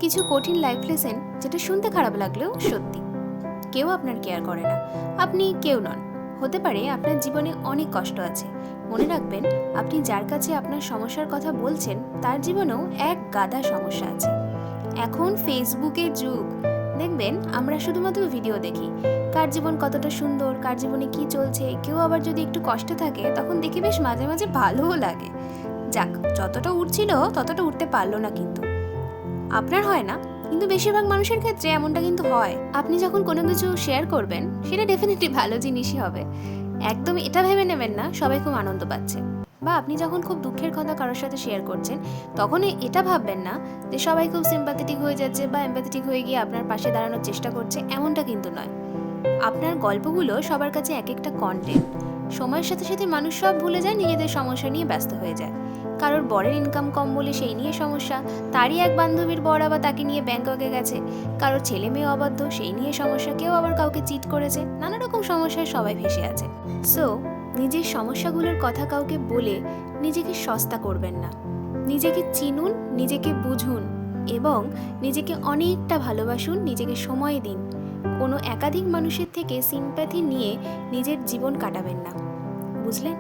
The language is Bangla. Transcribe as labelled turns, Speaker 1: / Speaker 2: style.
Speaker 1: কিছু কঠিন লাইফ লেসেন যেটা শুনতে খারাপ লাগলেও সত্যি। কেউ আপনার কেয়ার করে না, আপনি কেউ নন। হতে পারে আপনার জীবনে অনেক কষ্ট আছে, মনে রাখবেন আপনি যার কাছে আপনার সমস্যার কথা বলছেন তার জীবনেও এক গাদা সমস্যা আছে। এখন ফেসবুকের যুগ, দেখবেন আমরা শুধুমাত্র ভিডিও দেখি, কার জীবন কতটা সুন্দর, কার জীবনে কি চলছে। কেউ আবার যদি একটু কষ্ট থাকে তখন দেখে বেশ মাঝে মাঝে ভালোও লাগে। যাক, যতটা উঠছিল ততটা উঠতে পারলো না, কিন্তু আপনার হয় না, কিন্তু বেশিরভাগ মানুষের ক্ষেত্রে এমনটা কিন্তু হয়। আপনি যখন কোনো কিছু শেয়ার করবেন সেটা ডেফিনেটলি ভালো জিনিসই হবে। একদম এটা ভেবে নেবেন না সবাই খুব আনন্দ পাচ্ছে। বা আপনি যখন খুব দুঃখের কথা কারোর সাথে শেয়ার করছেন তখন এটা ভাববেন না যে সবাই খুব সিম্প্যাথেটিক হয়ে যাচ্ছে বা এমপ্যাথেটিক হয়ে গিয়ে আপনার পাশে দাঁড়ানোর চেষ্টা করছে, এমনটা কিন্তু নয়। আপনার গল্পগুলো সবার কাছে এক একটা কন্টেন্ট। সময়ের সাথে সাথে মানুষ সব ভুলে যায়, নিজেদের সমস্যা নিয়ে ব্যস্ত হয়ে যায়। কারোর বরের ইনকাম কম বলে সেই নিয়ে সমস্যা, তারই এক বান্ধবীর বর আবার তাকে নিয়ে ব্যাংককে গেছে। কারোর ছেলে মেয়ে অবাধ্য, সেই নিয়ে সমস্যা। কেউ আবার কাউকে চিট করেছে, নানা রকম সমস্যায় সবাই ভেসে আছে। সো নিজের সমস্যাগুলোর কথা কাউকে বলে নিজেকে সস্তা করবেন না। নিজেকে চিনুন, নিজেকে বুঝুন এবং নিজেকে অনেকটা ভালোবাসুন, নিজেকে সময় দিন। কোনো একাধিক মানুষের থেকে সিম্প্যাথি নিয়ে নিজের জীবন কাটাবেন না, বুঝলেন?